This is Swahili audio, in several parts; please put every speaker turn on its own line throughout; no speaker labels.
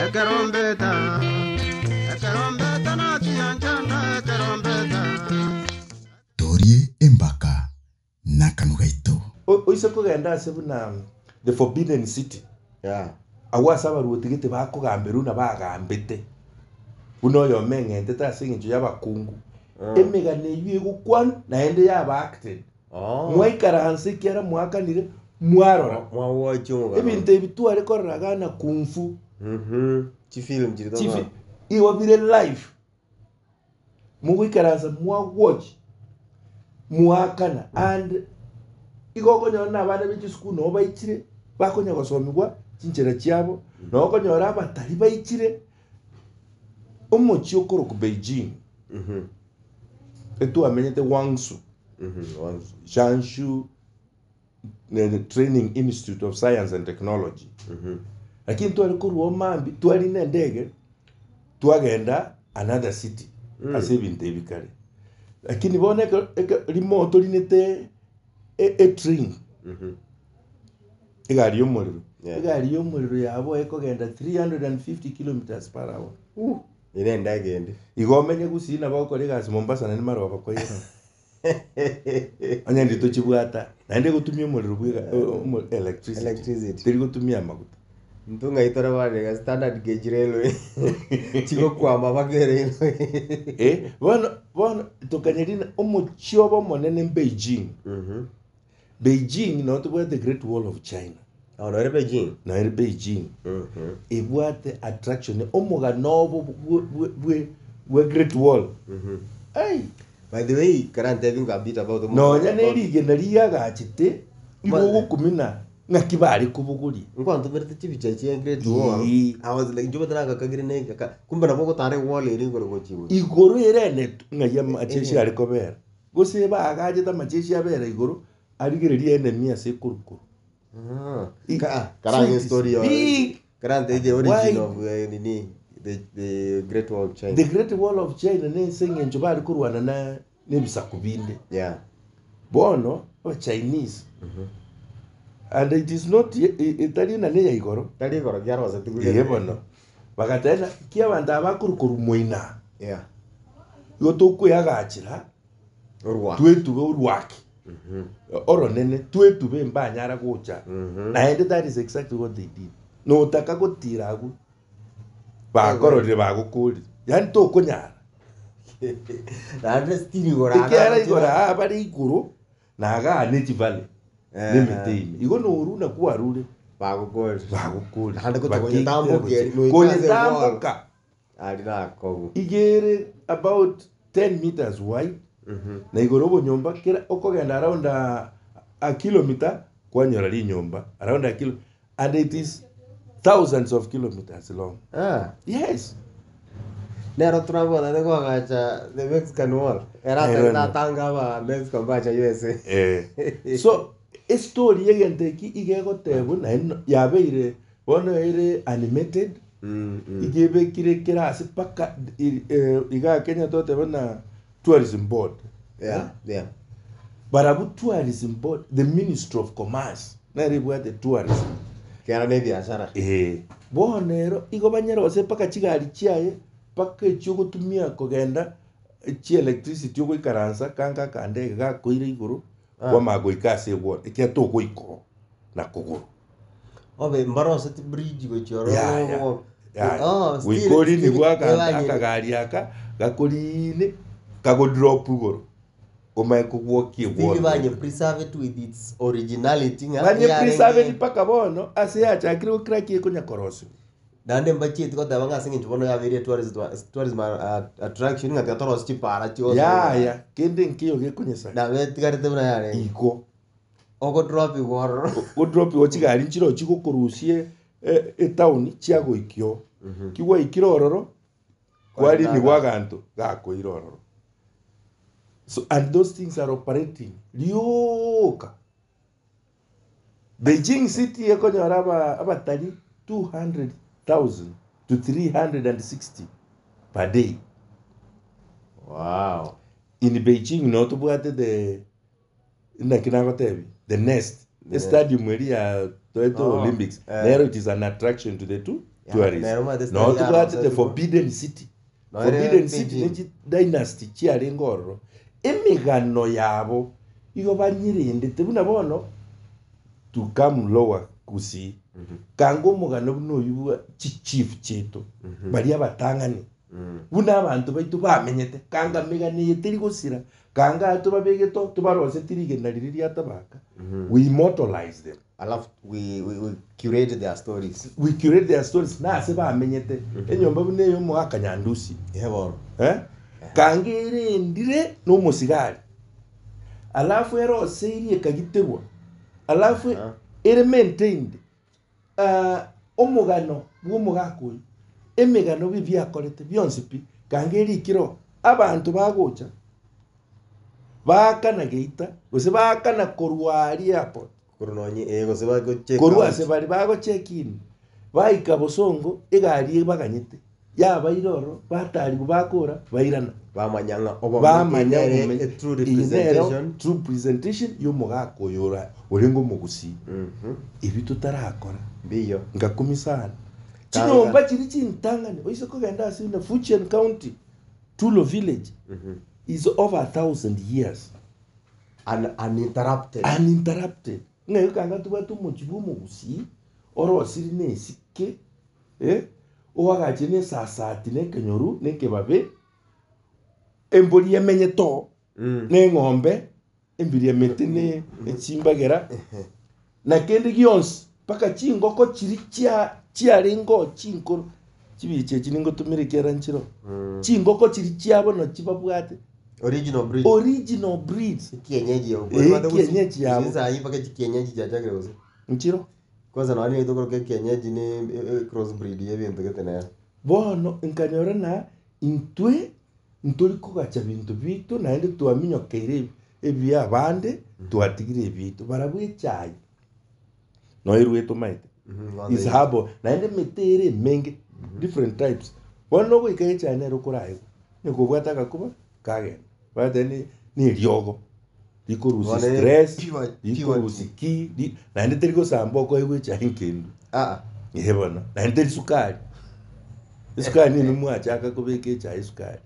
Ekerombeta na tianchana ekerombeta.
Torie embaka nakanugaito.
Oise kugenda sebuna the forbidden city.
Yeah.
Awasa barutigite bakugamberu na bagambite. Uno yo mengente ta singinjo yabakungu. Emigane yue gukwan na ende yaba acted. Mwaikaranse kiara mwakanire mwarora.
Mwawocho.
Ebinte bitware koraga na kungfu.
Chifilm chirito.
Chifi iwo bire life. Mwaikaranse watch. Mwakana and igokonyora abana b'ekisukuru no baikire bakonya gosomigwa chinchera chiabo no konyora abatari baikire omochi okoro ku Beijing etu amenyete Wangsu
Wangsu
Shanshu Training Institute of Science and Technology lakini twali kuruo mambi twali na ndege twagenda another city asebinte bikare lakini bone remote linete train igari y'umuriro yabo ekogenda 350 kilometers per hour
ine ndagende
igomenye gusina bakore gasi Mombasa na nimaroba ko yero anya ndito chibwata nande gutumia umuriro bwiga electricity tiri gutumia maguta
ntunga itora bane ga standard gauge railway chigo kwama bagere
bona tokanyerina omuchobo monene Beijing Beijing no to the Great Wall of China.
Oh, no, Beijing.
No, Beijing. What attraction? Omoga nobo we Great Wall. Hey.
By the way, can't tell you a bit about the.
No, nyaneri genaria gachite. Ibo kumina ngakibari kubuguri.
Nkwanto berte chibichachi Great Wall. I was like joba tana kagirine kaka. Kumba naboko tare wall iri ngoro gochibu.
Igoro erene ngayama acheshi ari kobera. Gose ba agaje ta macheshi abera igoro. Arigereria enemy ase kurukuru.
Karang story or Karang the origin of the Great Wall of China.
The Great Wall of China ne senye njobari kurwana na nebisakubinde.
Yeah.
Bono o Chinese. And it is not Italian na ne igoro.
Tali igoro gyaro wasa tugule.
Bono. Bakatena kia banda bakurukuru moina.
Yeah.
Yotoku yagachira.
Orwa.
Twetu urwaki. Oro nene twetu be mbanyara gocha and that is exactly what they did no taka gotiragu bakorore bagukuri yani to kunyara
na stili gora
ikera igora abari iguru naga neti valley nemitini igo no uruna kuarure bagukuri
hande ko tambo
tamboka
alina kogu
igere about 10 meters wide na igorobo nyomba kira okogenda around a kilometer kwanyora li nyomba around a kilo and it is thousands of kilometers long. Yes.
Nero trabo na ngo gacha the Mexican wall. Era ta tanga ba Mexico bacha USA.
So story yegente ki igego tebu na yabeire bono ire animated. Igebe kira asipaka iga Kenya tote bana tourism board.
Yeah.
But about tourism board, the Ministry of Commerce, na ribuwa the tourism.
Kera ne biashara.
Bonero igo banyero se paka chigari chiaye paka chugo tumia kogenda chi electricity yogo ikaransa kanga kande ga koire iguru kwa mago ikase wo ikia to go iko na kogoro.
Obe mbaro se bridge go choro.
We kori ni gwa kanga gari aka gakori ni kago drop ugoro omeko woki
wo banye preserve it with its originality
banye preserve it paka bono ase acha akiro crack yeko nyakoroso
dande mbachi tiko da banga singi tubono ya very tourism attraction ngati atoros chipara chi oso
ya kende nkiyo ge kunyesa
na we tigari tebuna yare
iko
ogo drop igoro
go drop wo chigari nchiro chiko kurusie town chiago ikyo kiwa ikirororo kwali ni waganto gako irororo. So, and those things are operating. Lioka. Beijing city ekonyora abatari 200,000 to 360 per day.
Wow.
In Beijing, not about the nest. The stadium area Olympics. There it is an attraction to the two. tourists no tubwate the forbidden city forbidden city nechi dynasty chiari ngorro emigano yabo igo banyirindete buna bono to come lower kusi kango mugano buno yuwa chief cheto bari abatangani buna abantu baitu bamenyete kanga migani yetiri gusira kanga atu babegeto tubarose tirige nariri atabaka we immortalize them
alafu we curate their stories
na se bamenyete enyomba bune yo mwaka nyandusi
yebo
kangere ndire no musigari alafu ero seiri kagiterwa alafu ere maintained omugano bw'omugako emigano bibya korete byonse pi kangeri kiro abantu bagocha bakana geita gose bakana korwari airport
kurunonyi gose bago check
korwa se bari bago check in baika bosongo egari baganyete yaba iroro batari bakora bairana
bamanyanga
bamanyanga
true
presentation yo mugako yora orengo mugusi ibi tutarakora
biyo
ngakumisana chinomba chiri chintangane oise kogenda asina Fujian County Tulo village is over 1,000 years uninterrupted ngayo kanga tuba tumuchibu mugusi oro siri nesike owagachine sasati nekenyoru nekebabe embori yemenye to n'eng'ombe embiri yemete ne echimbagera na kende gyonse paka chingoko chiri chiaringo chinkoro chibiche chiningo tumirekera nchiro chingoko chiri chiabo no chibabwate original breeds
kienyeji yo
kienyeji yabo
sasa hii paka kienyeji jajagre uzi
nchiro
kwanza na wani itoko ke kienyeji ni cross breed yebintu ketena
bono nkanyora na intwe ntoriko gacha bintu bitu naende twaminyokere ebya abande twatigire ebitu barabwe chai no irweto maite is habo naende metere menge different types bono go ikaye chane rukurayo niko bwataka kuba kage bade ni ryogo ikorusi stress ikorusi ki naende teriko sambo ko ewe chai kindu yebona naende sukari sukari ni mwachaka kubeke chai sukari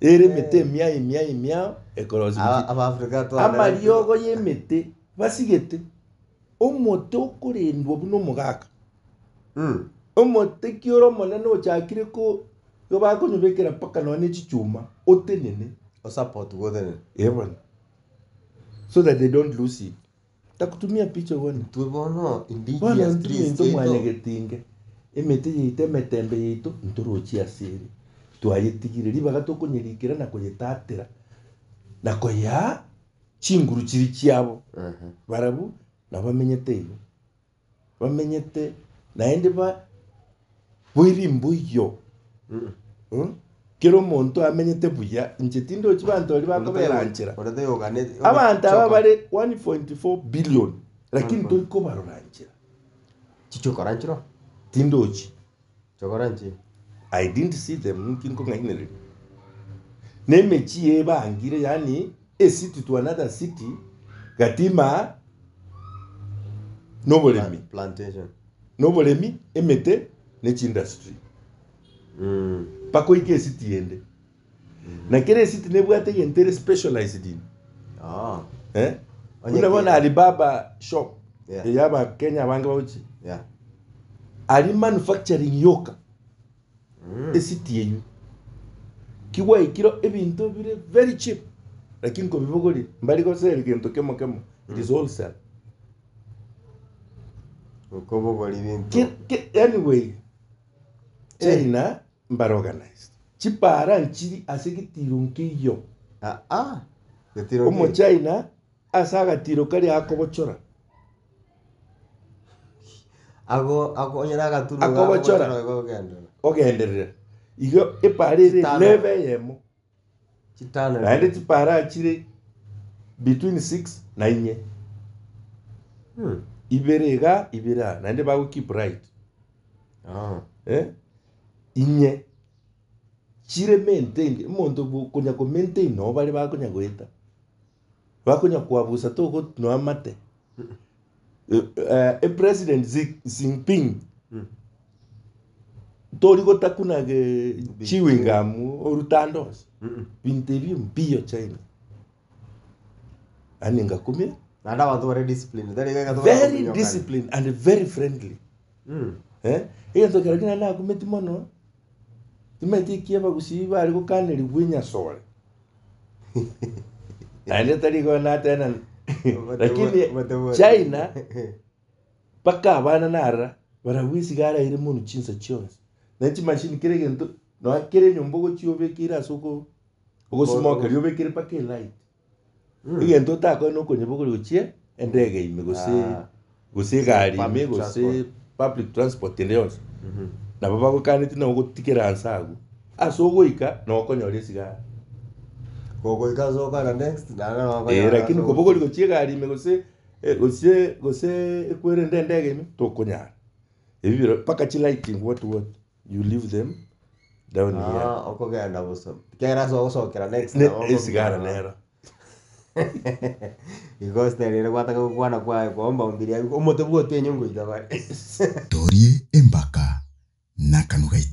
ere mete mia ekorozi
aba Afrika to
amariogo yemete basigete omote okorendwa buno mugaka omote kioro monene ochakire ko yo bakonyubekera paka none chichuma otenene
o support godene
ebona so that they don't lose it takutumia picha bwana
tubono indigenous trees
to mwanya getinge emete yite metembe yito ntorochi asiri twayitigire ribaga tokonyerikira na koyetatira na koya chinguru chiri chiabo barabu na bamenyete iyo bamenyete naende ba bwirimbo iyo kero muntu amenyete buya njetindo chibantu bali bakoberanchira abantu aba bari 1.4 billion lakini toliko baroranchira
chichokoranchiro
tindochi
chokoranchi
I didn't see them looking congainere. Neme chie bangire yani a city to another city gatima nobolemi
plantation
nobolemi emete nechi industry pako ike city ende na kere city nebwate yentere specialized in una Alibaba shop yaba Kenya banga bauchi ali manufacturing yoka city yeyu kiwa ikiro ebintu bire very cheap lakini ko bibogori mbali ko sell kintu kemo it is wholesale
ko bogori bintu
anyway China mbar organized chipara nchiri asigitiro nkiyo
getiro
omo China asaga tiro kali akobochora
ago onyara gaturu
akobochora ogenderera iyo eparire leve yemo
chitana
naende chipara chire between 6 na 4 ibera naende bago keep right inye chire maintain mondo kunya ko maintain no bali bakonya goita bakonya kuabusa toko no amate president Xi Jinping tori gotakuna ge chewing gum orutandos bintebi mbio China ani ngakumia
Nada watu were disciplined.
very disciplined and very friendly iyo tokera kina na kumeti mono timeti kiaba gusiba ari gukaniri gwinya sore ane tari gona tena lakini China paka abana nara barawisi gara ire muntu chinsa chonse nachi machine kire gento no akire nyombo go chiobe kira soko go smoke riobe kire pake light igento tako no konye bogo gochie endege ime gose gari ime gose public transport leons na baba go kaniti na go tikira ansagu asogo ika no konyo resiga
Gogo ikazo kana next na
lakini ko bogo gochie gari ime gose ekwere ndege ime to konya ebiro paka chi lighting what you leave them down here
okogenda buso kera so kera next
na esigara nera
because there gwataka kwana kwa komba umbiria umutebuo tenye ngo idaba
Torie Embaka na Kanugaito.